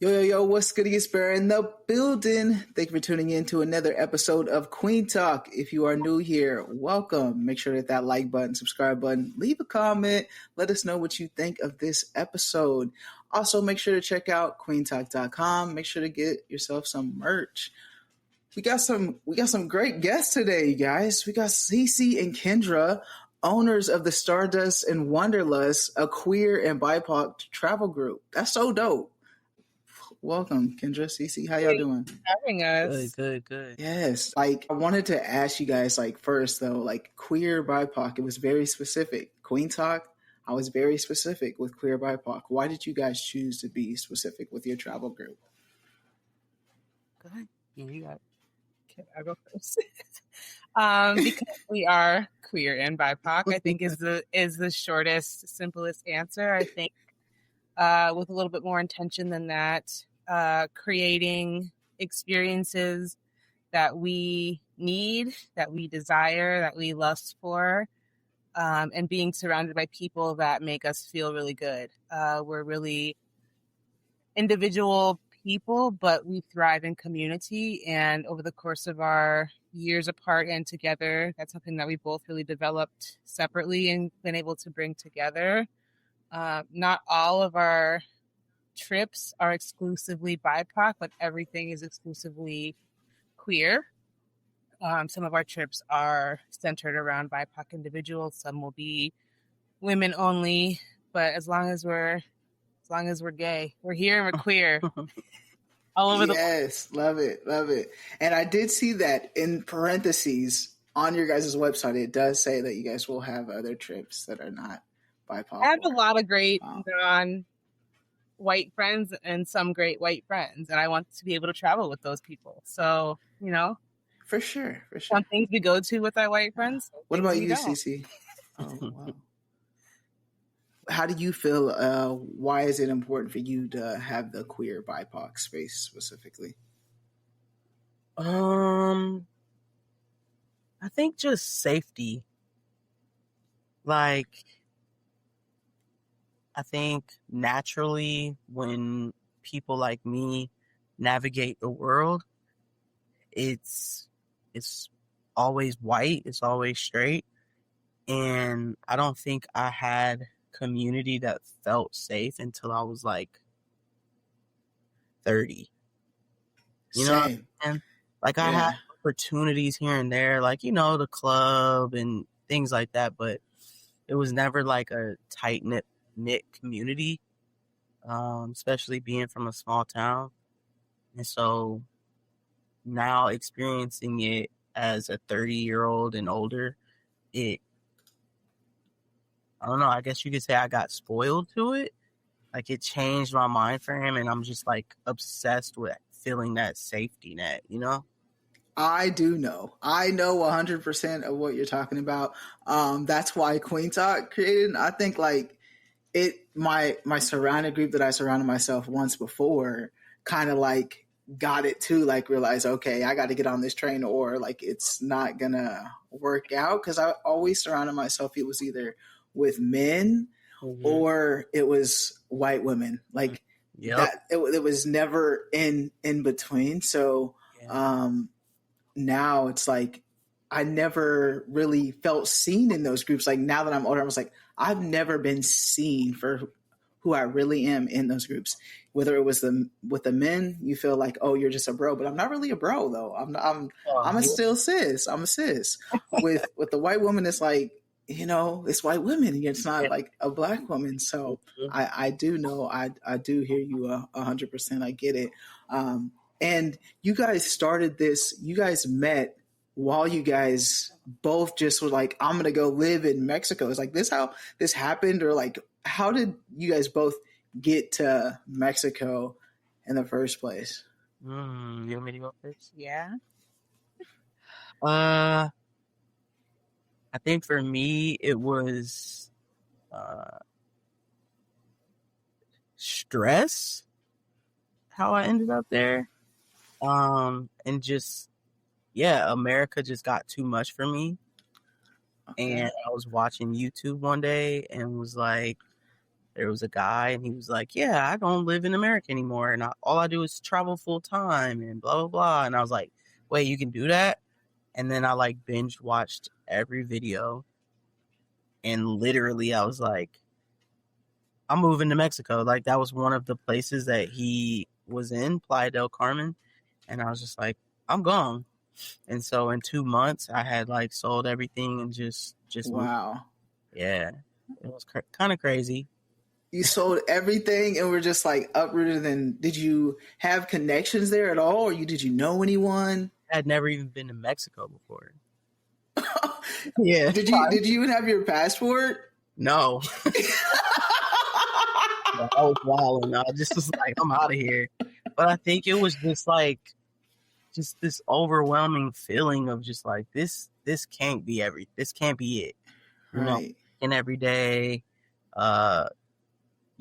Yo, what's good? It's Bear in the building. Thank you for tuning in to another episode of Kueen Talk. If you are new here, welcome. Make sure to hit that like button, subscribe button, leave a comment. Let us know what you think of this episode. Also, make sure to check out queentalk.com. Make sure to get yourself some merch. We got some great guests today, you guys. We got Cece and Kendra, owners of the Stardust and Wanderlust, a queer and BIPOC travel group. That's so dope. Welcome, Kendra, Cece. How y'all doing? Having us. Good. Yes. I wanted to ask you guys, first though, queer BIPOC, it was very specific. Kueen Talk, I was very specific with queer BIPOC. Why did you guys choose to be specific with your travel group? Go ahead. You got it. Can I go first? Because we are queer and BIPOC, I think is the shortest, simplest answer. I think with a little bit more intention than that, creating experiences that we need, that we desire, that we lust for, and being surrounded by people that make us feel really good. We're really individual people, but we thrive in community. And over the course of our years apart and together, that's something that we both really developed separately and been able to bring together. Not all of our trips are exclusively BIPOC, but everything is exclusively queer. Some of our trips are centered around BIPOC individuals. Some will be women only, but as long as we're gay, we're here and we're queer. All over Yes, love it. And I did see that in parentheses on your guys' website, it does say that you guys will have other trips that are not BIPOC. I have a lot of great non-white friends and some great white friends, and I want to be able to travel with those people. So, for sure. Some things we go to with our white friends. What about you, Cece? Oh, wow. How do you feel? Why is it important for you to have the queer BIPOC space specifically? I think just safety. I think naturally when people like me navigate the world, it's always white, it's always straight. And I don't think I had community that felt safe until I was 30. Same. And I had opportunities here and there, the club and things like that, but it was never a tight knit community, especially being from a small town. And so now experiencing it as a 30-year-old and older, I don't know, I guess you could say I got spoiled to it. It changed my mind for him, and I'm just obsessed with feeling that safety net, I do know. I know 100% of what you're talking about. That's why Kueen Talk created. I think my surrounding group that I surrounded myself once before kind of got it too, realized, okay, I got to get on this train or it's not gonna work out, because I always surrounded myself. It was either with men or it was white women. That it was never in between. So now it's I never really felt seen in those groups. Now that I'm older, I was I've never been seen for who I really am in those groups. Whether it was with the men, you feel oh, you're just a bro, but I'm not really a bro though. I'm a still sis. I'm a sis. With the white woman, it's it's white women. It's not a black woman. So I do know. I do hear you 100%. I get it. And you guys started this. You guys met while you guys both just were I'm going to go live in Mexico. Is this how this happened? Or how did you guys both get to Mexico in the first place? You want me to go first? Yeah. I think for me, it was stress, how I ended up there. And just, America just got too much for me. Okay. And I was watching YouTube one day and was there was a guy and he was like, yeah, I don't live in America anymore. And all I do is travel full time and blah, blah, blah. And I was like, wait, you can do that? And then I like binge watched every video. And literally I was like, I'm moving to Mexico. Like that was one of the places that he was in, Playa del Carmen. And I was just like, I'm gone. And so in 2 months I had like sold everything and just Wow. moved. Yeah. It was kind of crazy. You sold everything and were just like uprooted. And did you have connections there at all? Or did you know anyone? I had never even been to Mexico before. Yeah. Did you even have your passport? No. I was wild and I just was like, I'm out of here. But I think it was just like this overwhelming feeling of just like this can't be this can't be it. You know, and every day,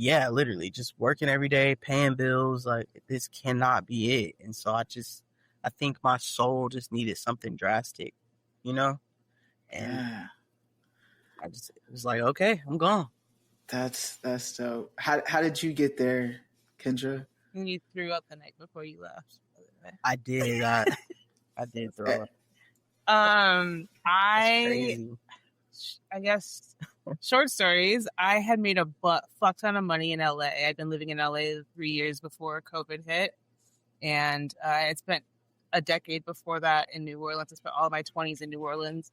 yeah, literally just working every day, paying bills, like this cannot be it. And so I think my soul just needed something drastic, you know? And it was like, okay, I'm gone. That's dope. How did you get there, Kendra? You threw up the night before you left. I did. I did throw up. I guess short stories. I had made a fuck ton of money in LA. I'd been living in LA 3 years before COVID hit, and I had spent a decade before that in New Orleans. I spent all my 20s in New Orleans,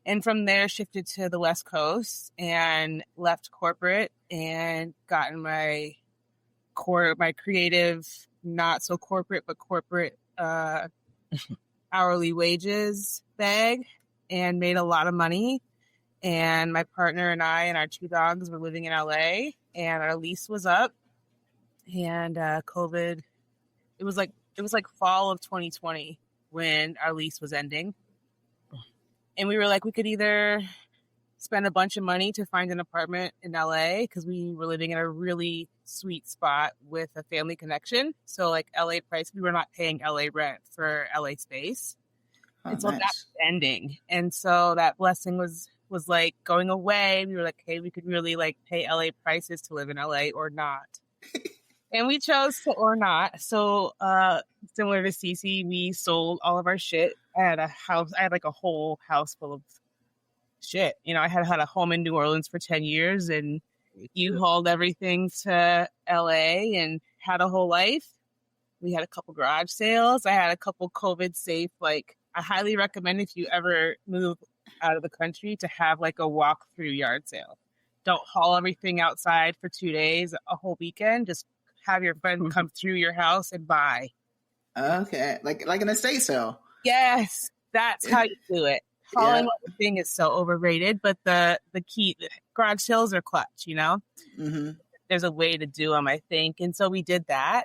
and from there shifted to the West Coast and left corporate and gotten my creative, not so corporate, but corporate hourly wages bag, and made a lot of money. And my partner and I and our 2 dogs were living in LA, and our lease was up, and COVID, it was like fall of 2020 when our lease was ending. And we were like, we could either spend a bunch of money to find an apartment in LA, because we were living in a really sweet spot with a family connection. So like LA price, we were not paying LA rent for LA space. And so that's ending. And so that blessing was like going away. We were like, hey, we could really like pay LA prices to live in LA or not. And we chose to or not. So similar to Cece, we sold all of our shit. I had like a whole house full of shit. You know, I had a home in New Orleans for 10 years, and you hauled everything to LA and had a whole life. We had a couple garage sales. I had a couple COVID safe, like I highly recommend if you ever move out of the country to have like a walk through yard sale. Don't haul everything outside for 2 days, a whole weekend. Just have your friend come through your house and buy. Okay. Like an estate sale. Yes. That's how you do it. Hauling everything is so overrated, but the garage sales are clutch, you know? Mm-hmm. There's a way to do them, I think. And so we did that.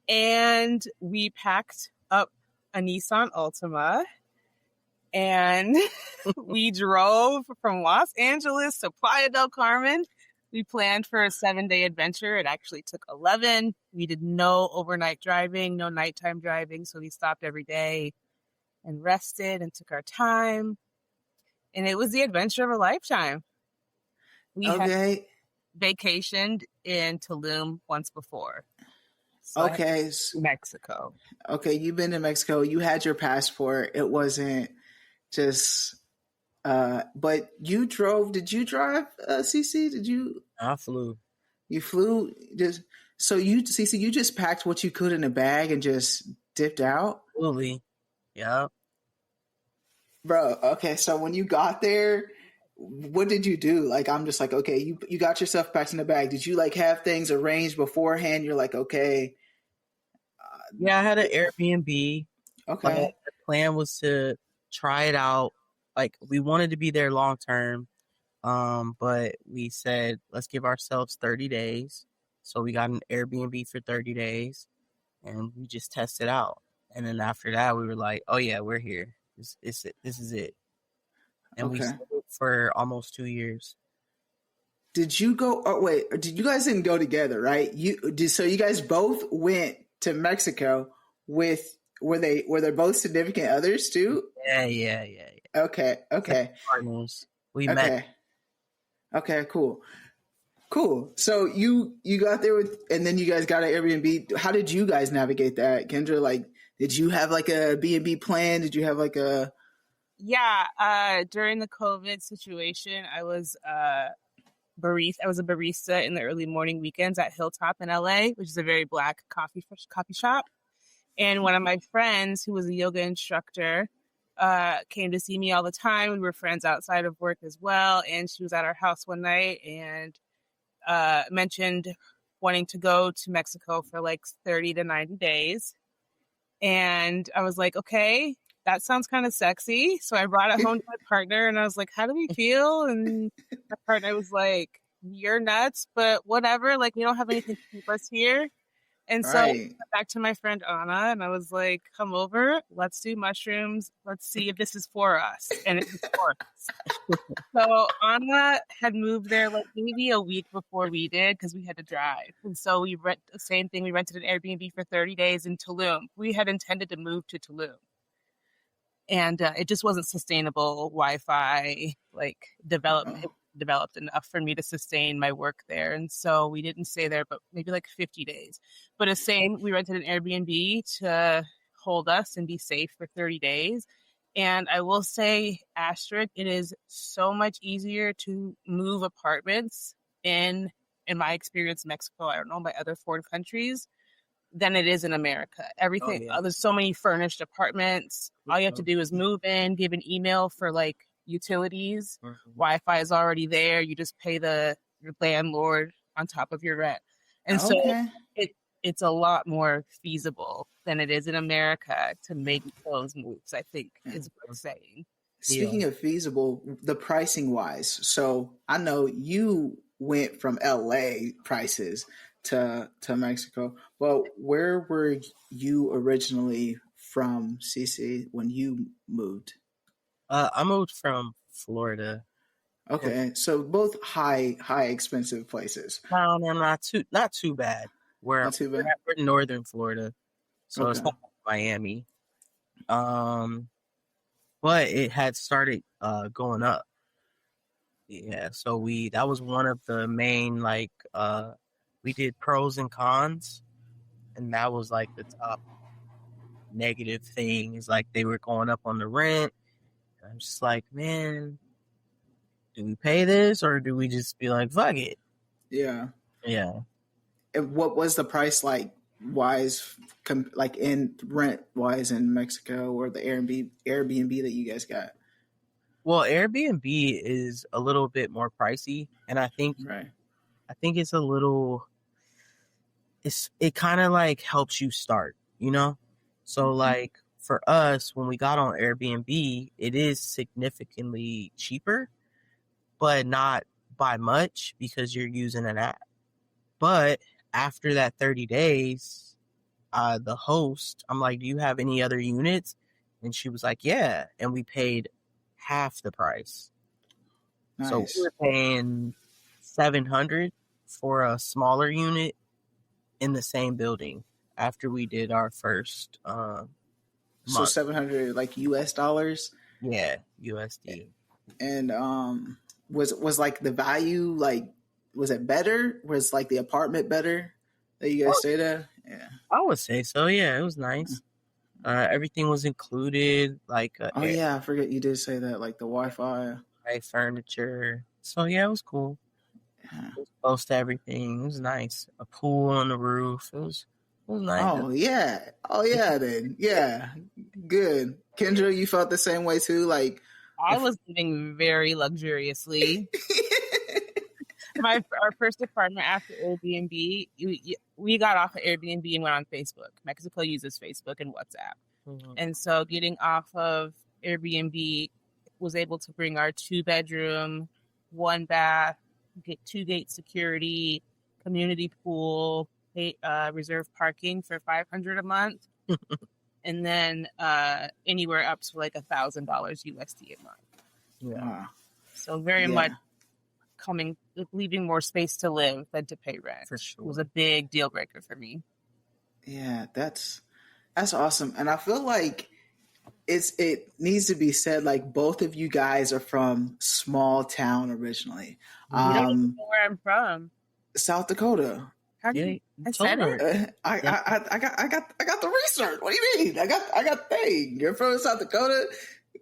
And we packed up a Nissan Altima, and we drove from Los Angeles to Playa del Carmen. We planned for a 7-day adventure. It actually took 11. We did no overnight driving, no nighttime driving. So we stopped every day and rested and took our time. And it was the adventure of a lifetime. We had vacationed in Tulum once before. So Mexico. Okay, you've been to Mexico. You had your passport. It wasn't just but you drove. Did you drive, Cece? Did you? I flew. You flew? Cece, you just packed what you could in a bag and just dipped out? Absolutely. Yeah. Bro, okay, so when you got there, what did you do? Like, I'm just like, okay, you got your stuff packed in a bag. Did you like have things arranged beforehand? You're like, okay. Yeah, I had an Airbnb. Okay. The plan was to try it out. Like, we wanted to be there long term, but we said, let's give ourselves 30 days. So we got an Airbnb for 30 days, and we just tested out. And then after that, we were like, oh, yeah, we're here. This is it. And we stayed for almost 2 years. Did you go? Oh, wait, you guys didn't go together, right? So you guys both went to Mexico with, were they both significant others too? Yeah. Okay. Partners. We met. Okay, cool. Cool. So you got there with, and then you guys got an Airbnb. How did you guys navigate that, Kendra? Like, did you have like a B&B plan? Did you have like a? Yeah, during the COVID situation, I was barista. I was a barista in the early morning weekends at Hilltop in LA, which is a very black coffee shop. And one of my friends, who was a yoga instructor, came to see me all the time. We were friends outside of work as well. And she was at our house one night and mentioned wanting to go to Mexico for like 30 to 90 days. And I was like, okay, that sounds kind of sexy. So I brought it home to my partner and I was like, how do we feel? And my partner was like, you're nuts, but whatever. Like, we don't have anything to keep us here. And so I went back to my friend Anna and I was like, come over, let's do mushrooms. Let's see if this is for us. And it was for us. So Anna had moved there like maybe a week before we did because we had to drive. And so we the same thing. We rented an Airbnb for 30 days in Tulum. We had intended to move to Tulum. And it just wasn't sustainable Wi-Fi, like developed enough for me to sustain my work there. And so we didn't stay there, but maybe like 50 days. But the same, we rented an Airbnb to hold us and be safe for 30 days. And I will say, asterisk, it is so much easier to move apartments in my experience, Mexico, I don't know, by other foreign countries, than it is in America. Everything, there's so many furnished apartments. All you have to do is move in, give an email for like utilities. Wi-Fi is already there. You just pay your landlord on top of your rent. And so it's a lot more feasible than it is in America to make those moves, I think is worth saying. Speaking of feasible, the pricing wise. So I know you went from LA prices to Mexico. Well, where were you originally from, Cece, when you moved? I moved from Florida. Okay, so both high expensive places. No, not too bad. We're in northern Florida, so it's not like Miami. But it had started going up. Yeah, so that was one of the main we did pros and cons, and that was like the top negative thing is like they were going up on the rent. I'm just like, man, do we pay this or do we just be like, fuck it? Yeah. Yeah. And what was the price like wise, like in rent wise in Mexico, or the Airbnb that you guys got? Well, Airbnb is a little bit more pricey, and I think it's a little. It kind of like helps you start, you know. So like for us, when we got on Airbnb, it is significantly cheaper, but not by much because you're using an app. But after that 30 days, the host, I'm like, do you have any other units? And she was like, yeah. And we paid half the price. Nice. So we were paying $700 for a smaller unit in the same building after we did our first month. So $700 like US dollars? Yeah, USD. And was like the value, like, was it better? Was like the apartment better that you guys stayed at? Yeah, I would say so. Yeah, it was nice. Everything was included. Like I forget you did say that, like the Wi-Fi, furniture. So yeah, it was cool. Yeah. It was close to everything. It was nice. A pool on the roof. It was nice. Oh yeah. Then yeah, good. Kendra, you felt the same way too. Like I was living very luxuriously. Our first apartment after Airbnb, we got off of Airbnb and went on Facebook. Mexico uses Facebook and WhatsApp. Mm-hmm. And so getting off of Airbnb was able to bring our 2-bedroom, 1 bath, get 2-gate security, community pool, reserve parking for $500 a month. And then anywhere up to like $1,000 USD a month. Yeah. So very much leaving more space to live than to pay rent. For sure. Was a big deal breaker for me. Yeah, that's awesome. And I feel like it needs to be said, like both of you guys are from small town originally. You don't even know where I'm from. South Dakota. How do you? I said it. I got the research. What do you mean? I got thing. You're from South Dakota.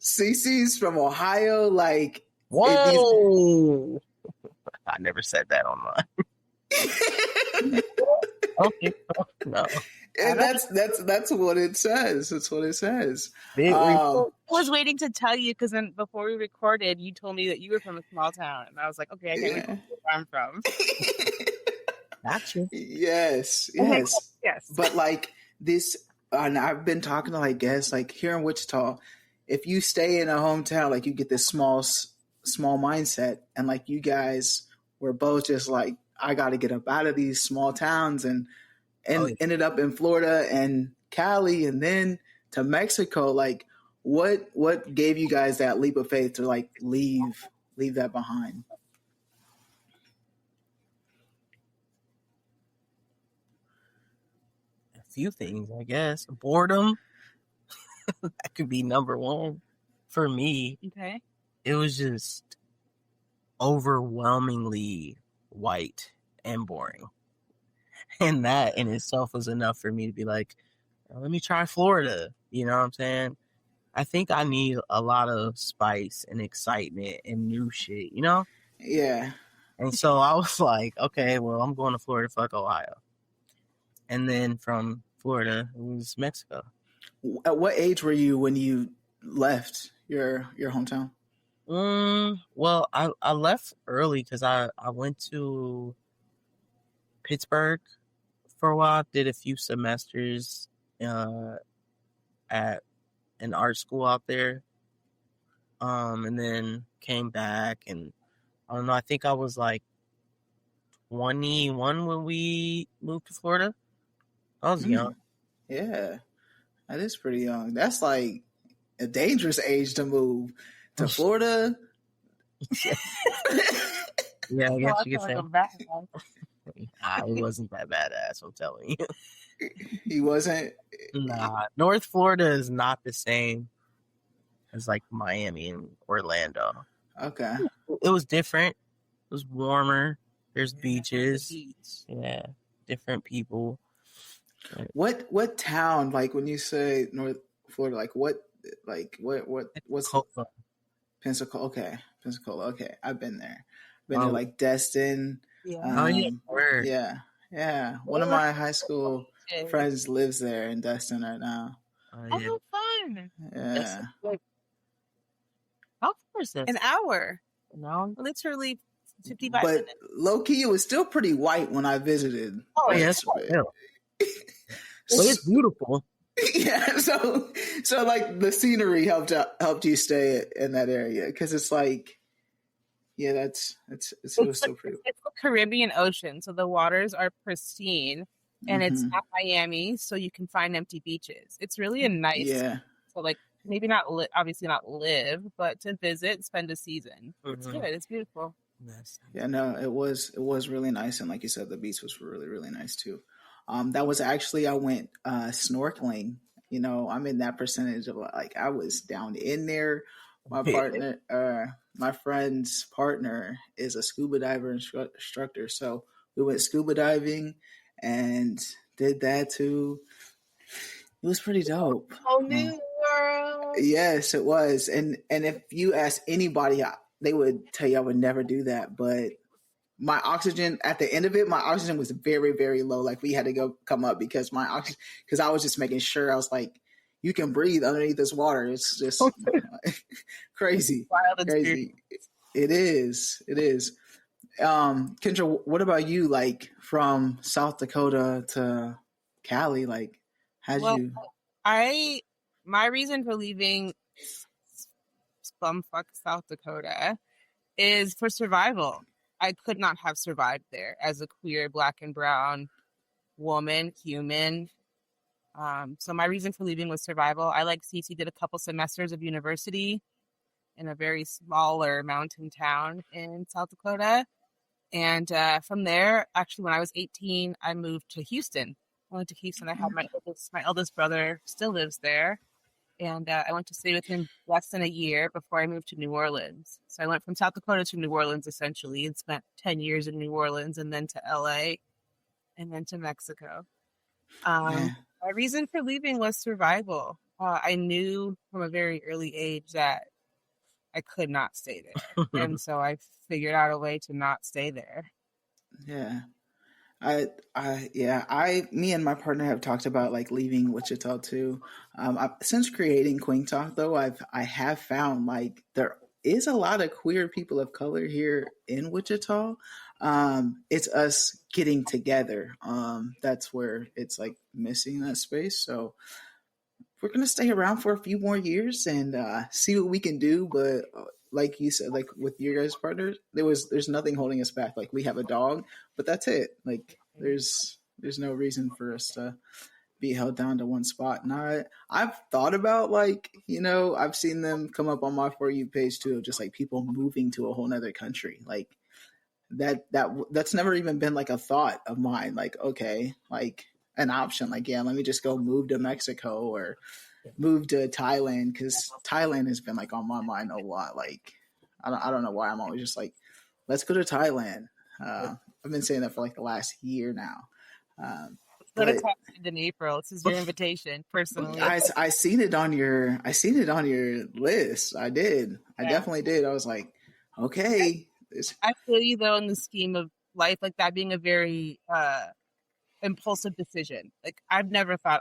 Cece's from Ohio. Like, whoa! I never said that online. Okay, no. And that's what it says. That's what it says. I was waiting to tell you because then before we recorded, you told me that you were from a small town, and I was like, okay, I can't remember where I'm from. Gotcha. Yes. But like this, and I've been talking to like guests, like here in Wichita, if you stay in a hometown, like you get this small mindset, and like you guys were both just like, I got to get up out of these small towns, and ended up in Florida and Cali, and then to Mexico. Like, what gave you guys that leap of faith to like leave that behind? Few things, I guess. Boredom. That could be number one for me. Okay. It was just overwhelmingly white and boring. And that in itself was enough for me to be like, let me try Florida. You know what I'm saying? I think I need a lot of spice and excitement and new shit, you know? Yeah. And so I was like, okay, well, I'm going to Florida, fuck Ohio. And then from Florida, it was Mexico. At what age were you when you left your hometown? Well, I left early because I went to Pittsburgh for a while, did a few semesters at an art school out there, and then came back, and I don't know, I think I was like 21 when we moved to Florida. I was young. Yeah, that is pretty young. That's like a dangerous age to move to Florida. Yeah, I guess you could say. He wasn't that badass, I'm telling you. He wasn't? Nah, North Florida is not the same as like Miami and Orlando. Okay. It was different. It was warmer. There's beaches. Yeah, different people. What town, like when you say North Florida, what's Pensacola? Okay, Pensacola. Okay, I've been there. Been to like Destin. Yeah. Yeah. One of my high school friends lives there in Destin right now. Oh, fun! Yeah. How far is this? An hour. No, literally 55 but minutes. Low key, it was still pretty white when I visited. Oh yeah, that's right. But it's beautiful. Yeah, so like the scenery helped you stay in that area because it's like, yeah, it was so pretty. It's the Caribbean Ocean, so the waters are pristine, and it's not Miami, so you can find empty beaches. It's really a nice, so like maybe not obviously not live, but to visit, spend a season. It's good. It's beautiful. Yes. Yeah, no, it was really nice, and like you said, the beach was really, really nice too. That was actually, I went snorkeling. You know, I'm in that percentage of like I was down in there. My friend's partner is a scuba diver instructor, so we went scuba diving and did that too. It was pretty dope. Oh, new world. Yes, it was. And if you ask anybody, they would tell you I would never do that, but my oxygen at the end of it, my oxygen was very, very low. Like we had to come up because because I was just making sure. I was like, you can breathe underneath this water. It's just crazy. Wild crazy. It is. Kendra, what about you? Like from South Dakota to Cali, like you? My reason for leaving bumfuck South Dakota is for survival. I could not have survived there as a queer, Black and brown woman, human. So my reason for leaving was survival. I, like Cece, did a couple semesters of university in a very smaller mountain town in South Dakota. And from there, actually, when I was 18, I moved to Houston. I went to Houston. I had my eldest brother still lives there. And I went to stay with him less than a year before I moved to New Orleans. So I went from South Dakota to New Orleans essentially and spent 10 years in New Orleans and then to LA and then to Mexico. Yeah. My reason for leaving was survival. I knew from a very early age that I could not stay there. And so I figured out a way to not stay there. Yeah. Me and my partner have talked about like leaving Wichita too. Since creating Kueen Talk though, I have found like there is a lot of queer people of color here in Wichita. It's us getting together. That's where it's like missing that space. So we're gonna stay around for a few more years and see what we can do. But like you said, like with your guys' partners, there's nothing holding us back. Like we have a dog, but that's it. Like there's no reason for us to be held down to one spot. And I've thought about like, I've seen them come up on my For You page too, of just like people moving to a whole nother country. Like that's never even been like a thought of mine. Like, okay, like an option. Like, yeah, let me just go move to Mexico or move to Thailand, because Thailand has been like on my mind a lot. Like, I don't know why I'm always just like, let's go to Thailand. I've been saying that for like the last year now. Go to Thailand in April. This is your invitation, personally. I seen it on your list. I did. I definitely did. I was like, okay. I feel you though in the scheme of life, like that being a very impulsive decision. Like I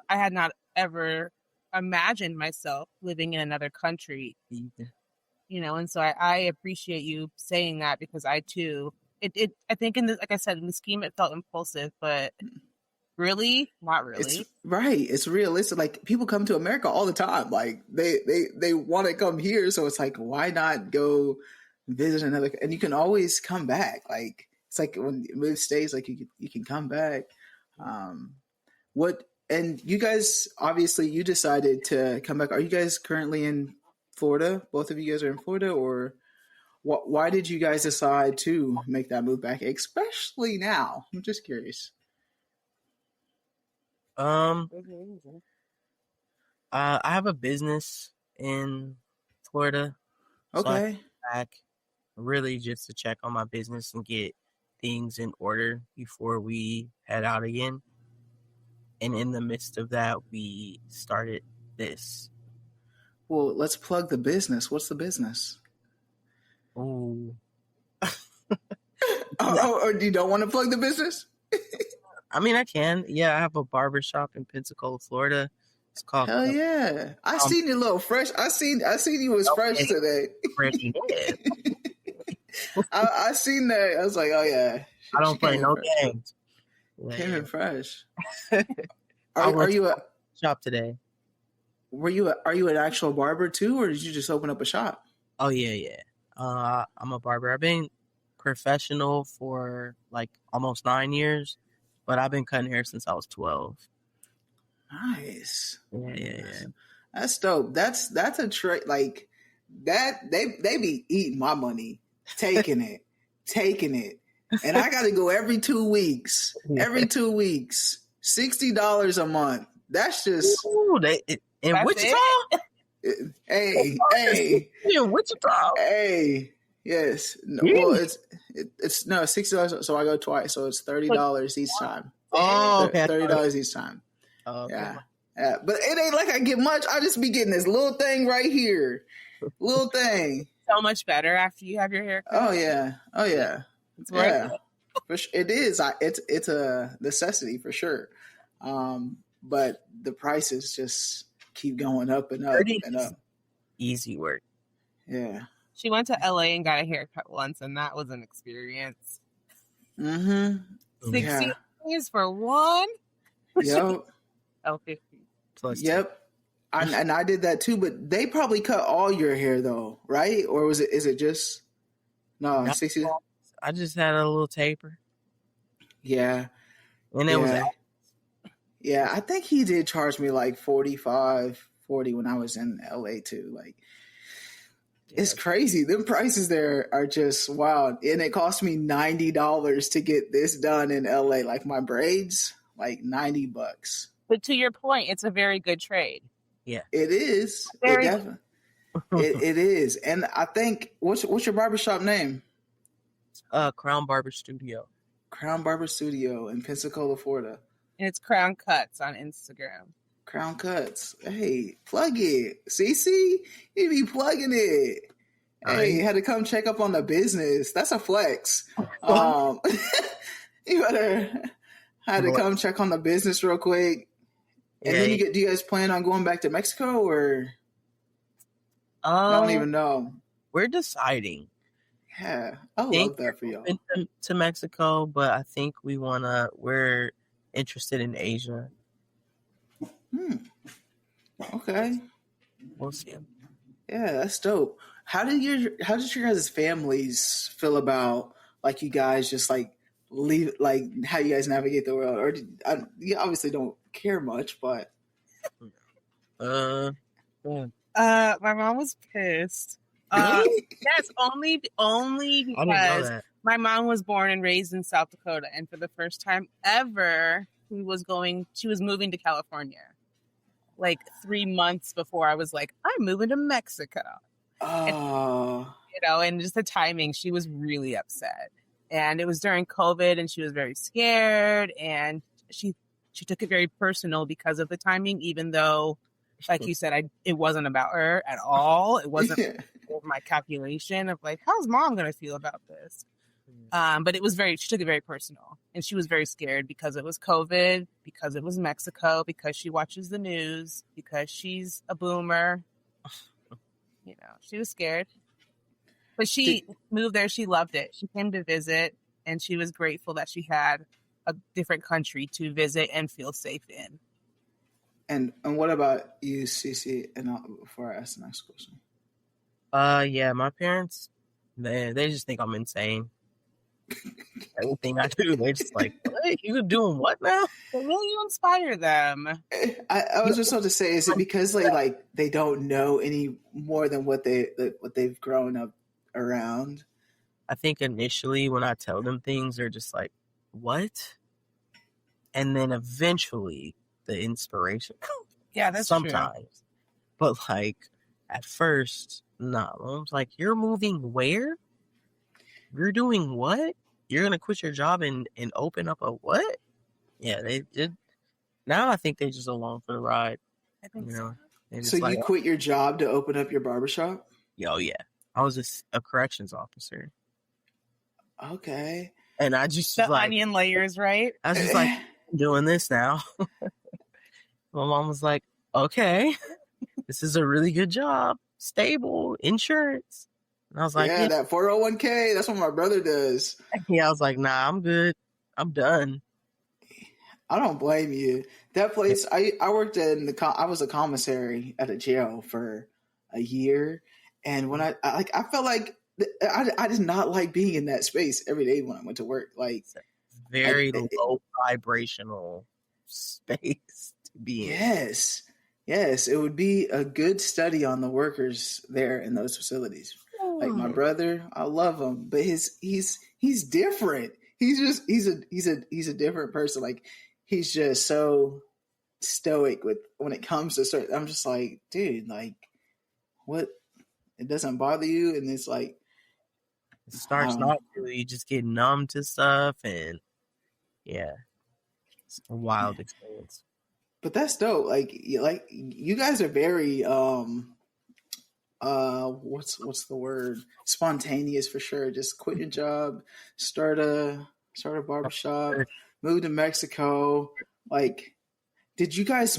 had not ever imagined myself living in another country. And so I appreciate you saying that, because I too, I think like I said, in the scheme it felt impulsive, but really not really. It's right. It's realistic. Like people come to America all the time. Like they want to come here. So it's like, why not go visit another, and you can always come back. Like it's like when you move states, like you can come back. And you guys, obviously you decided to come back. Are you guys currently in Florida? Both of you guys are in Florida, or why did you guys decide to make that move back, especially now? I'm just curious. I have a business in Florida. Okay. So I came back really just to check on my business and get things in order before we head out again. And in the midst of that, we started this. Well, let's plug the business. What's the business? Oh. Or you don't want to plug the business? I mean, I can. Yeah, I have a barbershop in Pensacola, Florida. It's called. Hell yeah! I seen you a little fresh. I seen you was fresh today. Fresh. I seen that. I was like, oh yeah. I don't play no games. Came in fresh. Are you a shop today? Are you an actual barber too, or did you just open up a shop? Oh yeah. I'm a barber. I've been professional for like almost 9 years, but I've been cutting hair since I was 12. Nice. Yeah. That's dope. That's a trait like that. They be eating my money, taking it, and I got to go every 2 weeks. Every 2 weeks, $60 a month. That's just in Wichita. Hey, in Wichita. Hey, yes. No, well, it's $60. So I go twice. So it's $30 each time. Oh, okay. $30 each time. Oh, okay. Yeah, but it ain't like I get much. I just be getting this little thing right here, little thing. So much better after you have your hair cut. Oh yeah. It's worth it. For sure. It is. It's a necessity for sure. But the prices just keep going up and up and up. Easy work. Yeah. She went to LA and got a haircut once, and that was an experience. Mm-hmm. 60 days for one. Yep. Oh, 50. Plus yep. And I did that too, but they probably cut all your hair though, right? Or is it just no 60? I just had a little taper. Yeah. And it was yeah, I think he did charge me like $45, $40 when I was in LA too. Like it's crazy. Them prices there are just wild. And it cost me $90 to get this done in LA. Like my braids, like $90. But to your point, it's a very good trade. Yeah. It is. It definitely. It is. And I think what's your barbershop name? Crown Barber Studio. Crown Barber Studio in Pensacola, Florida. And it's Crown Cuts on Instagram. Crown Cuts. Hey, plug it. Cece, you be plugging it. Hey, had to come check up on the business. That's a flex. You better had to come check on the business real quick. And then do you guys plan on going back to Mexico or? I don't even know. We're deciding. Yeah, I love that for y'all. To Mexico, but I think we're interested in Asia. Okay. We'll see. Yeah, that's dope. How did your guys' families feel about like you guys just like leave, like how you guys navigate the world? Or you obviously don't care much, but my mom was pissed. Yes, only because my mom was born and raised in South Dakota, and for the first time ever, she was moving to California. Like 3 months before I was like, I'm moving to Mexico. And, and just the timing, she was really upset. And it was during COVID and she was very scared. And she took it very personal because of the timing, even though, like you said, it wasn't about her at all. It wasn't my calculation of like, how's mom going to feel about this? But she took it very personal, and she was very scared because it was COVID, because it was Mexico, because she watches the news, because she's a boomer. She was scared, but she moved there. She loved it. She came to visit, and she was grateful that she had a different country to visit and feel safe in. And what about you, Cece? And before I ask the next question. Yeah, my parents, they just think I'm insane. Everything I do, they're just like, what? You doing what now? Will you inspire them? I was just about to say, is it because they don't know any more than what they've grown up around? I think initially when I tell them things, they're just like, what? And then eventually the inspiration comes. Yeah, that's sometimes. True. But at first, nah. Mom's like, you're moving where? You're doing what? You're gonna quit your job and open up a what? Yeah, they did. Now I think they just along for the ride. I think so. So you quit your job to open up your barbershop? Oh yeah, I was a corrections officer. Okay. And I just the onion layers, right? I was just like, I'm doing this now. My mom was like, okay, this is a really good job, stable, insurance. And I was like, yeah, that 401k, that's what my brother does. Yeah, I was like, nah, I'm good. I'm done. I don't blame you. That place, I worked I was a commissary at a jail for a year. And when I felt like I did not like being in that space every day when I went to work. Like very low vibrational space to be in. Yes. It would be a good study on the workers there in those facilities. Like my brother, I love him, but he's different. He's a different person. Like he's just so stoic when it comes to certain. I'm just like, dude, like what? It doesn't bother you, and it's like it starts not really. You just get numb to stuff, and yeah, it's a wild experience. But that's dope. Like you guys are very what's the word? Spontaneous for sure. Just quit your job, start a barbershop, move to Mexico. Like, did you guys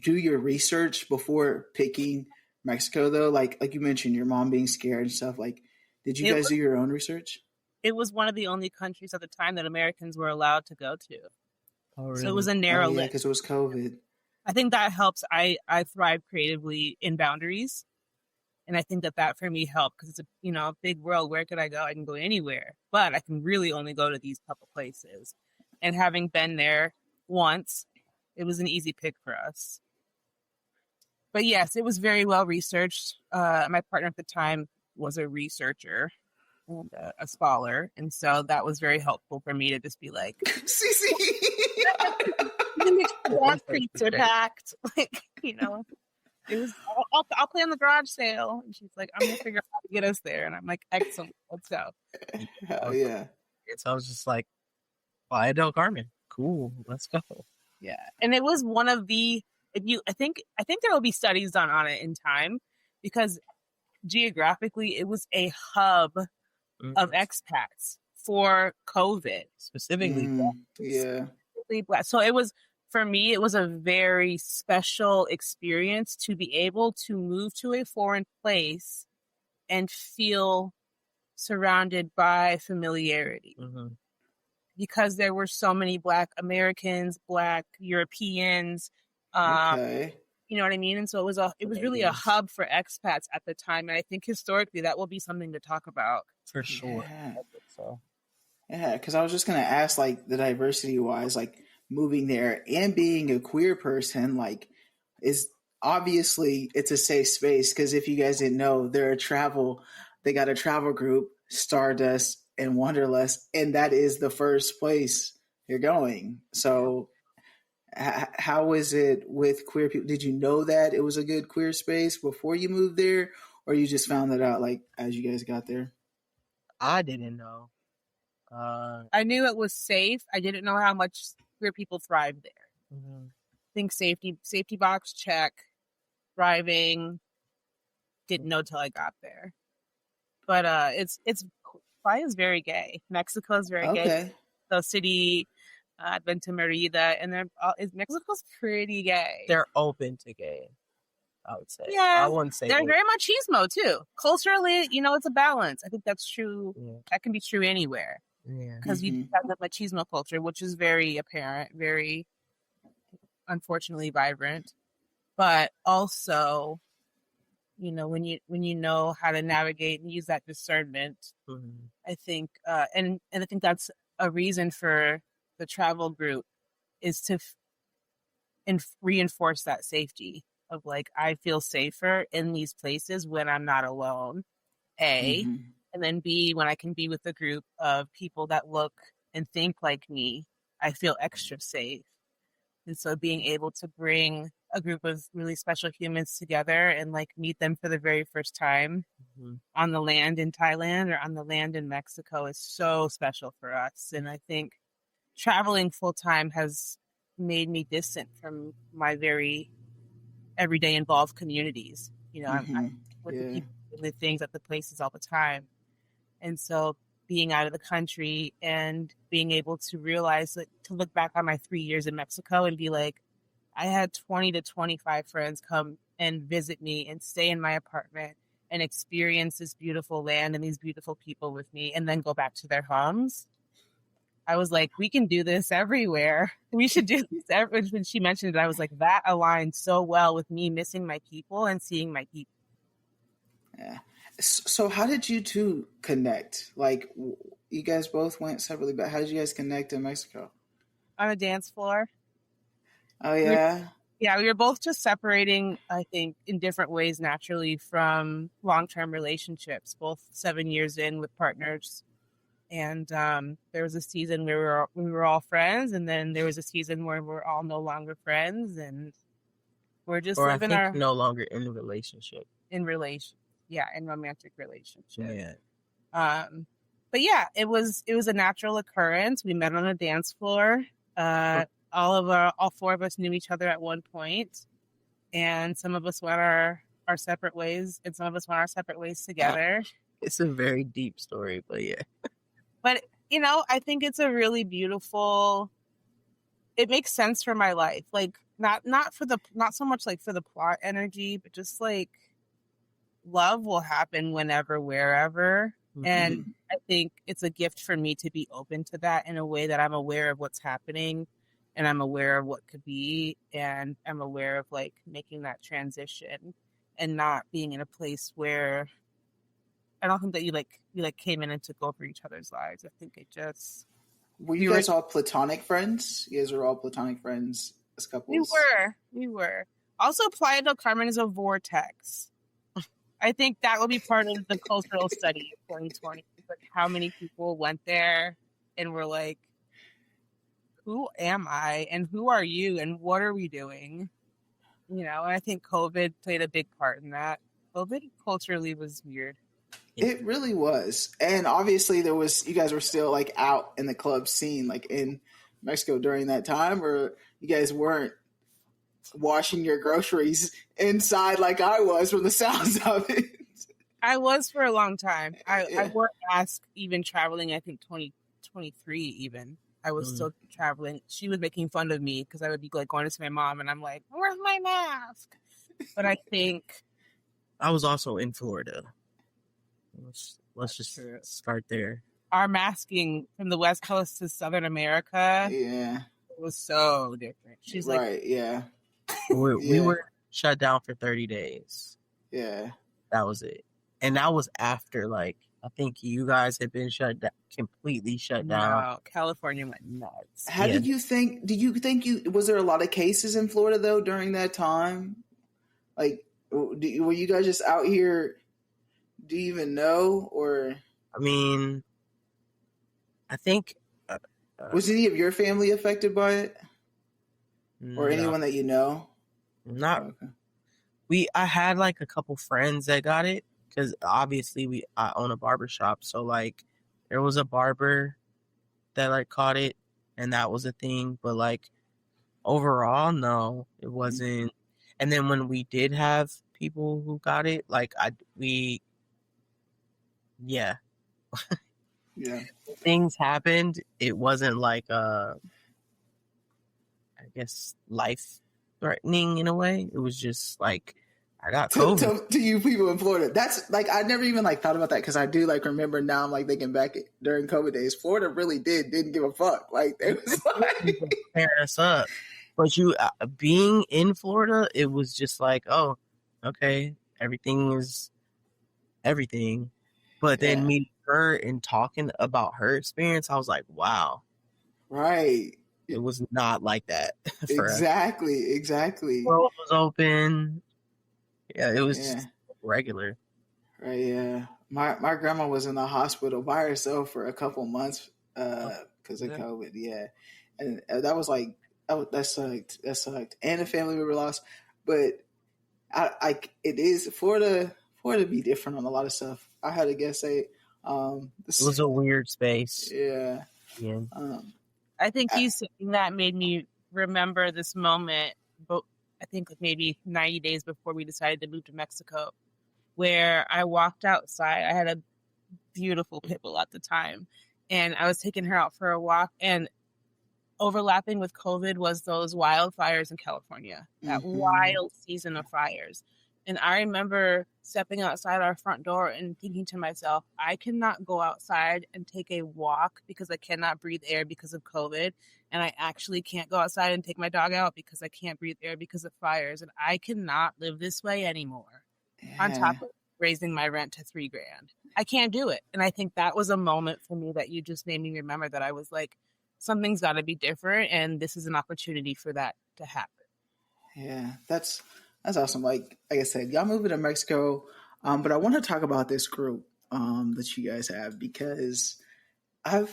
do your research before picking Mexico though? Like you mentioned, your mom being scared and stuff. Like, did you guys do your own research? It was one of the only countries at the time that Americans were allowed to go to. Oh, really? So it was a narrow list. because it was COVID. I think that helps. I thrive creatively in boundaries. And I think that for me helped because it's a big world. Where could I go? I can go anywhere, but I can really only go to these couple places. And having been there once, it was an easy pick for us. But yes, it was very well researched. My partner at the time was a researcher and a scholar, and so that was very helpful for me to just be like, Cece. Streets are packed, It was, I'll play on the garage sale. And she's like, I'm going to figure out how to get us there. And I'm like, excellent. Let's go. Hell yeah. So I was just like, Playa del Carmen. Cool. Let's go. Yeah. And it was one of the, I think there will be studies done on it in time, because geographically it was a hub of expats for COVID. Specifically. Yeah. Black. So it was, for me, it was a very special experience to be able to move to a foreign place and feel surrounded by familiarity. Because there were so many Black Americans, Black Europeans, Okay. you know what I mean? And so it was really a hub for expats at the time. And I think historically that will be something to talk about. For sure. Yeah. So. Yeah, because I was just gonna ask, like, the diversity wise, like moving there and being a queer person, like, is obviously it's a safe space. Because if you guys didn't know, they got a travel group, Stardust and Wanderlust, and that is the first place you're going. So, how is it with queer people? Did you know that it was a good queer space before you moved there, or you just found that out like as you guys got there? I didn't know. I knew it was safe. I didn't know how much queer people thrive there. I think safety box check. Thriving, didn't know till I got there. But Playa is very gay. Mexico is very gay. So City, I've been to Merida, and Mexico's pretty gay. They're open to gay, I would say. Yeah, I wouldn't say they're very machismo too. Culturally, it's a balance. I think that's true. Yeah. That can be true anywhere. Yeah, because you have the machismo culture, which is very apparent, very unfortunately vibrant, but also, when you know how to navigate and use that discernment, I think, and I think that's a reason for the travel group is to reinforce that safety of, like, I feel safer in these places when I'm not alone, A. And then B, when I can be with a group of people that look and think like me, I feel extra safe. And so being able to bring a group of really special humans together and, like, meet them for the very first time on the land in Thailand or on the land in Mexico is so special for us. And I think traveling full time has made me distant from my very everyday involved communities. I'm with the people, the things at the places all the time. And so being out of the country and being able to realize that, to look back on my 3 years in Mexico and be like, I had 20 to 25 friends come and visit me and stay in my apartment and experience this beautiful land and these beautiful people with me, and then go back to their homes. I was like, we can do this everywhere. We should do this everywhere. When she mentioned it, I was like, that aligns so well with me missing my people and seeing my people. Yeah. So how did you two connect? Like, you guys both went separately, but how did you guys connect in Mexico? On a dance floor. Oh, yeah? We were both just separating, I think, in different ways naturally from long-term relationships, both 7 years in with partners. And there was a season where we were all friends, and then there was a season where we're all no longer friends, and we're just living no longer in a relationship. In romantic relationship. Yeah. But yeah, it was a natural occurrence. We met on a dance floor. All four of us knew each other at one point, and some of us went our separate ways, and some of us went our separate ways together. It's a very deep story, but yeah. But I think it's a really beautiful. It makes sense for my life, like not so much like for the plot energy, but just like love will happen whenever, wherever. And I think it's a gift for me to be open to that in a way that I'm aware of what's happening, and I'm aware of what could be, and I'm aware of, like, making that transition and not being in a place where I don't think that you came in and took over each other's lives. I think it just... Were you guys all platonic friends? You guys were all platonic friends as couples? We were. Also, Playa del Carmen is a vortex. I think that will be part of the cultural study of 2020. Like, how many people went there and were like, who am I and who are you and what are we doing? And I think COVID played a big part in that. COVID culturally was weird. It really was. And obviously you guys were still like out in the club scene, like in Mexico during that time, or you guys weren't washing your groceries inside like I was from the sounds of it. I was for a long time. I Yeah. wore a mask even traveling, I think 2023 even. I was still traveling. She was making fun of me because I would be like going to see my mom and I'm like, where's my mask? But I think I was also in Florida. Let's just start there. Our masking from the West Coast to Southern America was so different. She's like, right, yeah. We were shut down for 30 days. Yeah. That was it. And that was after, like, I think you guys had been completely shut down. No, California went nuts. How did you think, was there a lot of cases in Florida though during that time? Like, were you guys just out here? Do you even know? Or, I mean, I think. Was any of your family affected by it? Or anyone that you know? Not. Okay. I had like a couple friends that got it. Because obviously I own a barbershop, so like there was a barber that like caught it, and that was a thing. But like overall, no, it wasn't. And then when we did have people who got it, like yeah, things happened. It wasn't like I guess life threatening in a way. It was just like. I got COVID. To you people in Florida. That's like, I never even like thought about that because I do like remember now I'm like thinking back during COVID days, Florida really didn't give a fuck. Like they was like tearing us up. But you being in Florida, it was just like, oh, okay, everything is everything. But then meeting her and talking about her experience, I was like, wow. Right. It was not like that. Exactly. The world was open. Yeah, it was just regular. Right, yeah. My grandma was in the hospital by herself for a couple months because of COVID, and that was like that sucked. That sucked, and the family member lost. But it is Florida be different on a lot of stuff. I had a guest say it was a weird space. Yeah. I think you saying that made me remember this moment, but I think maybe 90 days before we decided to move to Mexico, where I walked outside. I had a beautiful pit bull at the time, and I was taking her out for a walk, and overlapping with COVID was those wildfires in California, that wild season of fires. And I remember stepping outside our front door and thinking to myself, I cannot go outside and take a walk because I cannot breathe air because of COVID. And I actually can't go outside and take my dog out because I can't breathe air because of fires. And I cannot live this way anymore. On top of raising my rent to $3,000. I can't do it. And I think that was a moment for me that you just made me remember that I was like, something's got to be different. And this is an opportunity for that to happen. Yeah, that's awesome. Like I said, y'all moving to Mexico, but I want to talk about this group that you guys have because I've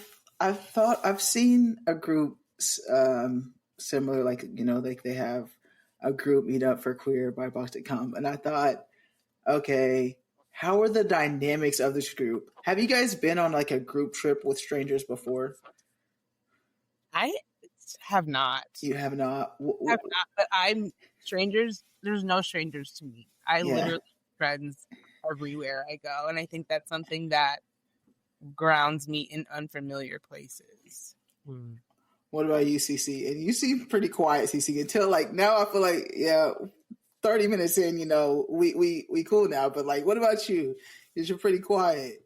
seen a group similar, like like they have a group meet up for queer BIPOC to come, and I thought, okay, how are the dynamics of this group? Have you guys been on like a group trip with strangers before? I have not. You have not? Have not, but I'm strangers. There's no strangers to me. I literally have friends everywhere I go. And I think that's something that grounds me in unfamiliar places. What about you, Cece? And you seem pretty quiet, Cece, until like now I feel like, 30 minutes in, we cool now. But like, what about you? Because you're pretty quiet.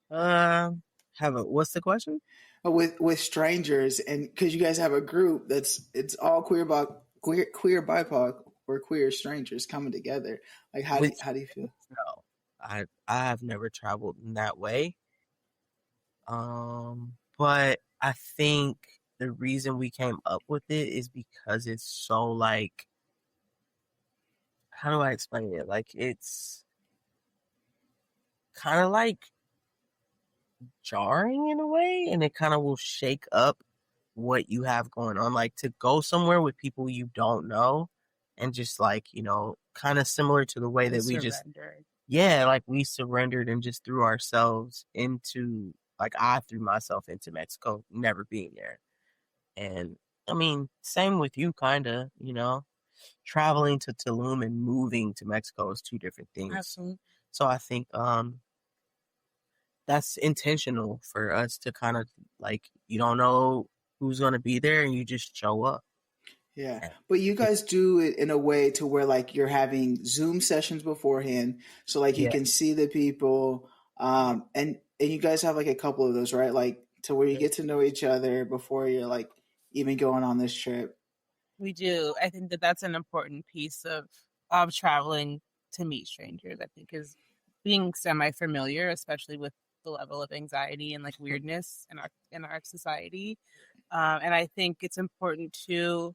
What's the question? With strangers, and because you guys have a group it's all queer BIPOC or queer strangers coming together. Like how do you feel? No, I have never traveled in that way. But I think the reason we came up with it is because it's so like, how do I explain it? Like it's kind of like jarring in a way, and it kind of will shake up what you have going on. Like to go somewhere with people you don't know and just like, you know, kind of similar to the way that we just, surrendered. yeah, like we surrendered and just threw ourselves into, like I threw myself into Mexico, never being there. And I mean, same with you, kind of, you know, traveling to Tulum and moving to Mexico is two different things. Absolutely. So I think that's intentional for us to kind of like, you don't know who's going to be there and you just show up. Yeah. But you guys do it in a way to where like you're having Zoom sessions beforehand. So like you Yeah. can see the people. And you guys have like a couple of those, right? Like to where you get to know each other before you're like even going on this trip. We do. I think that that's an important piece of traveling to meet strangers. I think is being semi-familiar, especially with the level of anxiety and like weirdness in our society. And I think it's important too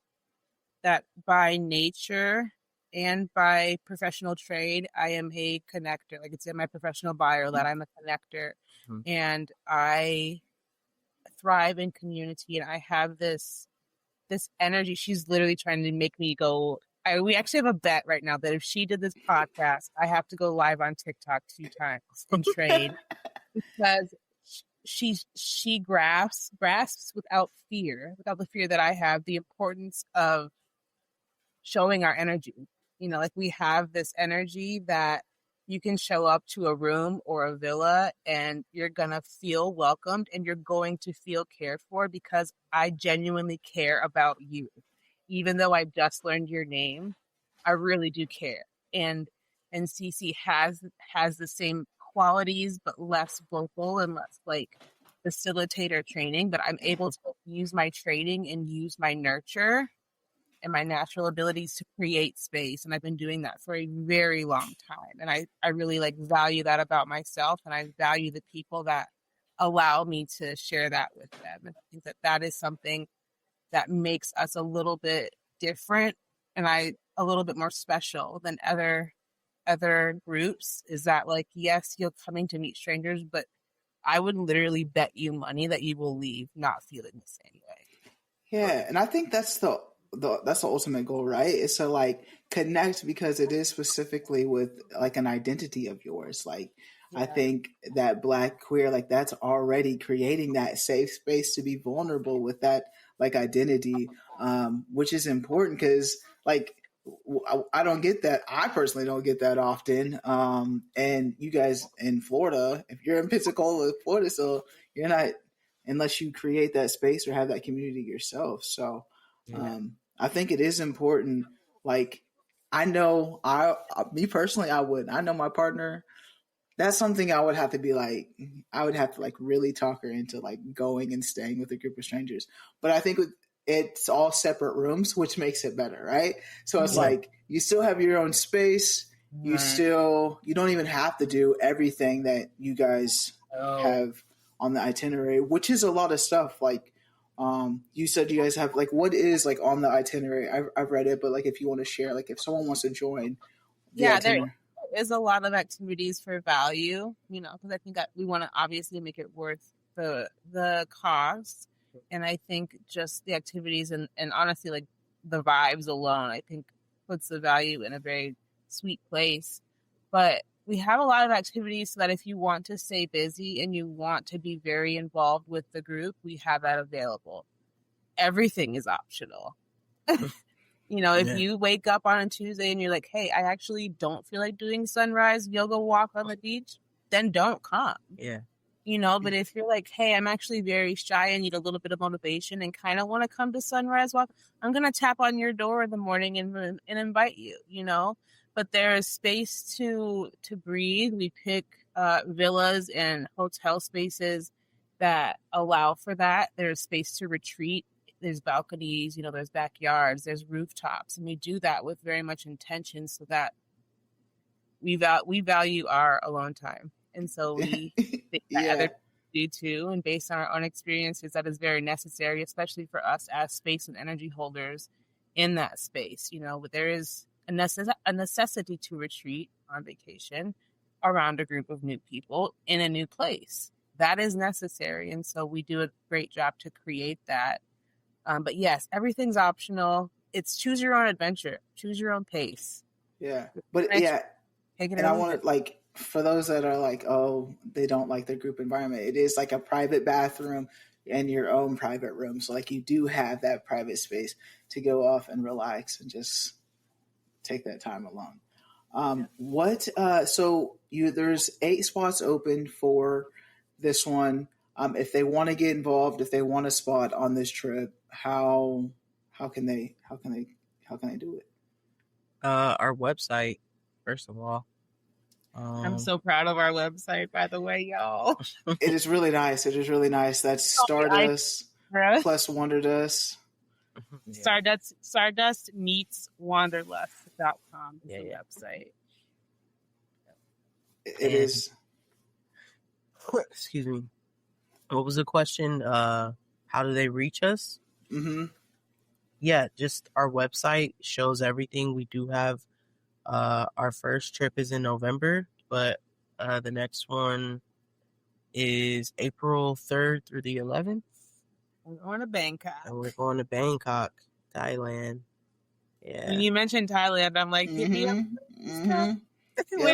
that by nature and by professional trade, I am a connector. Like it's in my professional bio that I'm a connector, and I thrive in community, and I have this energy. She's literally trying to make me go. We actually have a bet right now that if she did this podcast, I have to go live on TikTok 2 times and trade because she grasps without the fear that I have, the importance of showing our energy. You know, like we have this energy that you can show up to a room or a villa and you're going to feel welcomed and you're going to feel cared for because I genuinely care about you. Even though I've just learned your name, I really do care. And Cece has the same qualities, but less vocal and less like facilitator training, but I'm able to use my training and use my nurture and my natural abilities to create space. And I've been doing that for a very long time. And I really like value that about myself. And I value the people that allow me to share that with them. And I think that that is something that makes us a little bit different and a little bit more special than other groups is that like, yes, you're coming to meet strangers, but I would literally bet you money that you will leave not feeling the same way. Yeah. And I think that's the ultimate goal, right? Is to like connect because it is specifically with like an identity of yours. Like I think that Black queer, like that's already creating that safe space to be vulnerable with that like identity, which is important because like I don't get that. I personally don't get that often. And you guys in Florida, if you're in Pensacola, Florida, so you're not unless you create that space or have that community yourself. So I think it is important. Like I know me personally, I know my partner. That's something I would have to be like, I would have to like really talk her into like going and staying with a group of strangers. But I think it's all separate rooms, which makes it better, right? So it's like you still have your own space. You don't even have to do everything that you guys have on the itinerary, which is a lot of stuff. Like you said, you guys have like what is like on the itinerary? I've read it, but like if you want to share, like if someone wants to join, there is a lot of activities for value, you know, because I think that we want to obviously make it worth the cost, and I think just the activities and honestly like the vibes alone, I think puts the value in a very sweet place. But we have a lot of activities so that if you want to stay busy and you want to be very involved with the group, we have that available. Everything is optional. You know, if you wake up on a Tuesday and you're like, hey, I actually don't feel like doing sunrise yoga walk on the beach, then don't come. Yeah. You know, but if you're like, hey, I'm actually very shy and need a little bit of motivation and kind of want to come to sunrise walk, I'm going to tap on your door in the morning and invite you, you know. But there is space to breathe. We pick villas and hotel spaces that allow for that. There's space to retreat. There's balconies, you know, there's backyards, there's rooftops. And we do that with very much intention so that we value our alone time. And so we think that other people do too. And based on our own experiences, that is very necessary, especially for us as space and energy holders in that space. You know, but there is a necessity to retreat on vacation around a group of new people in a new place. That is necessary. And so we do a great job to create that. But yes, everything's optional. it's choose your own adventure, choose your own pace. Yeah. But yeah, and I want to, like, for those that are like, oh, they don't like their group environment, it is like a private bathroom and your own private room. So like you do have that private space to go off and relax and just take that time alone. There's 8 spots open for this one. If they want to get involved, if they want a spot on this trip, how can they do it? Our website, first of all. I'm so proud of our website, by the way, y'all. It is really nice. That's Stardust plus Wanderlust. Stardust meets Wanderlust.com is the website. It is. Excuse me. What was the question? How do they reach us? Mm-hmm. Yeah, just our website shows everything. We do have our first trip is in November, but the next one is April 3rd through the 11th. We're going to Bangkok. And we're going to Bangkok, Thailand. Yeah. When you mentioned Thailand, I'm like, Yep,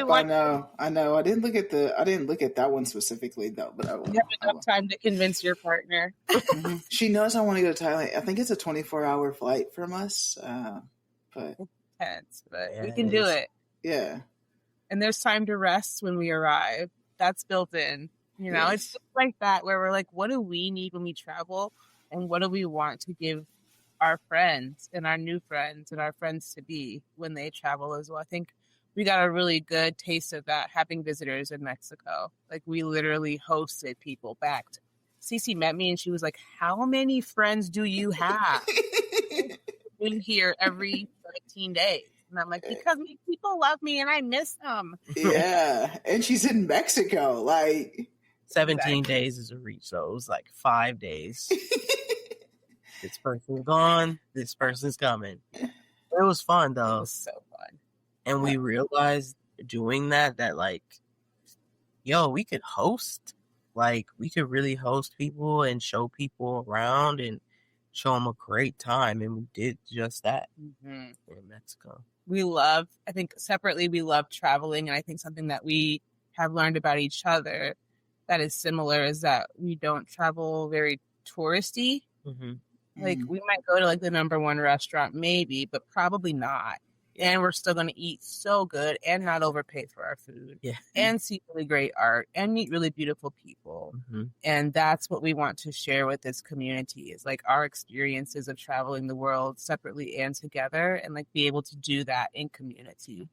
I know. I didn't look at that one specifically though, but I will. You have enough time to convince your partner. Mm-hmm. She knows I want to go to Thailand. I think it's a 24-hour flight from us, but intense, but we can do it. Yeah. And there's time to rest when we arrive. That's built in. You know, It's just like that where we're like, what do we need when we travel, and what do we want to give our friends and our new friends and our friends to be when they travel as well. I think we got a really good taste of that having visitors in Mexico. Like we literally hosted people back. Cece met me and she was like, how many friends do you have? In here every 13 days. And I'm like, because people love me and I miss them. Yeah. And she's in Mexico. Like 17 days is a reach. So it was like 5 days. This person's gone. This person's coming. It was fun though. It was so fun. And we realized doing that like, yo, we could host. Like, we could really host people and show people around and show them a great time. And we did just that in Mexico. I think separately, we love traveling. And I think something that we have learned about each other that is similar is that we don't travel very touristy. Like, we might go to like the number one restaurant, maybe, but probably not. And we're still going to eat so good and not overpay for our food and see really great art and meet really beautiful people. And that's what we want to share with this community is like our experiences of traveling the world separately and together and like be able to do that in community.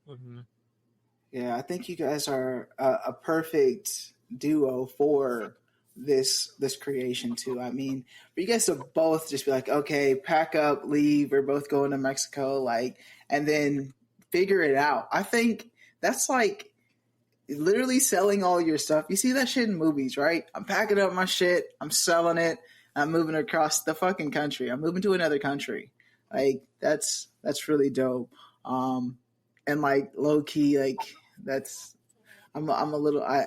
Yeah, I think you guys are a perfect duo for this creation too. I mean, for you guys to both just be like, okay, pack up, leave, we're both going to Mexico, like, and then figure it out. I think that's like literally selling all your stuff. You see that shit in movies, right? I'm packing up my shit, I'm selling it, I'm moving across the fucking country. I'm moving to another country. Like that's really dope. And like low key, like that's I'm a little I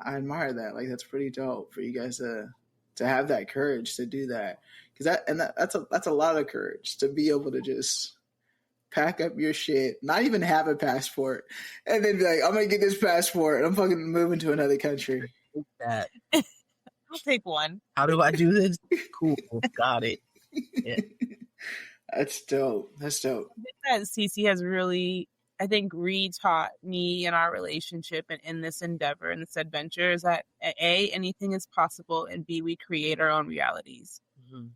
admire that. Like that's pretty dope for you guys to have that courage to do that. Because that's a lot of courage to be able to just pack up your shit, not even have a passport, and then be like, I'm gonna get this passport and I'm fucking moving to another country. That I'll take one. How do I do this? Cool, got it. Yeah. That's dope. That's dope. I think that Cece has really, I think, retaught me in our relationship and in this endeavor and this adventure is that A, anything is possible, and B, we create our own realities.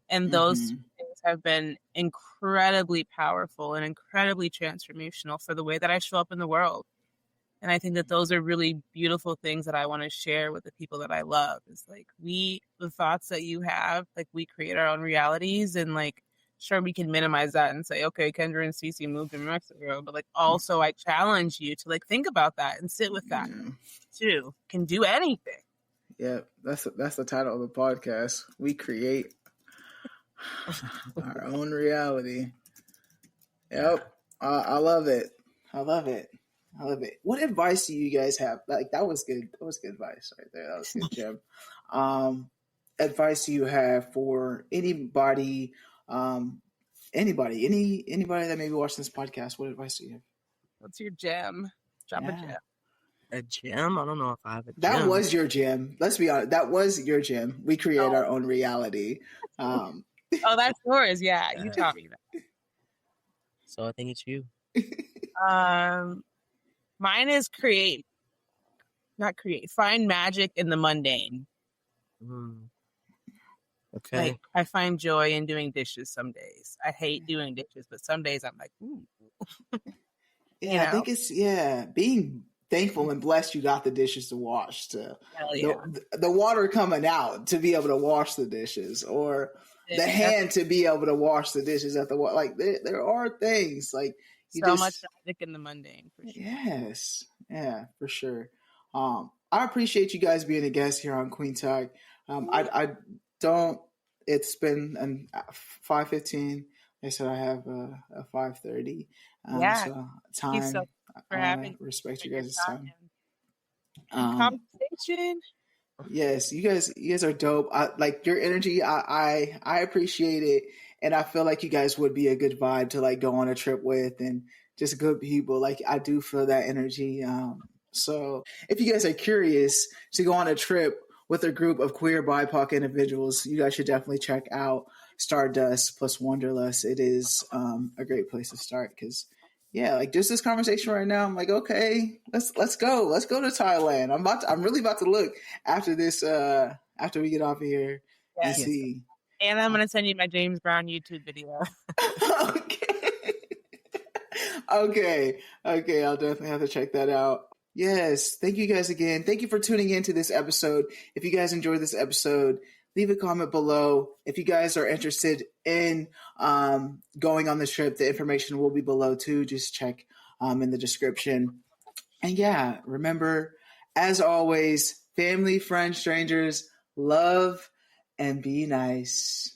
And those things have been incredibly powerful and incredibly transformational for the way that I show up in the world. And I think that those are really beautiful things that I want to share with the people that I love. It's like the thoughts that you have, like we create our own realities and like, sure, we can minimize that and say, okay, Kendra and Cece moved to Mexico. But like also I challenge you to like think about that and sit with that too. Can do anything. Yeah, that's the title of the podcast. We create our own reality. Yep. I love it. I love it. What advice do you guys have? Like that was good. That was good advice right there. That was good, Jim. Advice do you have for anybody anybody that may be watching this podcast, what advice do you have? What's your gem? Drop a gem. A gem? I don't know if I have a gem. That was your gem. Let's be honest. That was your gem. We create our own reality. Oh, that's yours. Yeah, you taught me that. So I think it's you. Mine is find magic in the mundane. Okay. Like, I find joy in doing dishes some days. I hate doing dishes, but some days I'm like, ooh. Yeah, I think it's being thankful and blessed you got the dishes to wash, the water coming out to be able to wash the dishes, or the hand to be able to wash the dishes at the water. Like there are things like much magic in the mundane. For sure. Yes, yeah, for sure. I appreciate you guys being a guest here on Kueen Talk. I don't. It's been 5:15. They said I have a 5:30. So time. I respect you guys' time. Conversation. Yes, you guys are dope. Like your energy. I appreciate it, and I feel like you guys would be a good vibe to like go on a trip with, and just good people. Like I do feel that energy. So if you guys are curious to go on a trip with a group of queer BIPOC individuals, you guys should definitely check out Stardust plus Wanderlust. It is a great place to start because, like just this conversation right now, I'm like, okay, let's go to Thailand. I'm really about to look after this after we get off of here and see. And I'm gonna send you my James Brown YouTube video. Okay. I'll definitely have to check that out. Yes, thank you guys again. Thank you for tuning in to this episode. If you guys enjoyed this episode, leave a comment below. If you guys are interested in going on this trip, the information will be below too. Just check in the description. And remember, as always, family, friends, strangers, love, and be nice.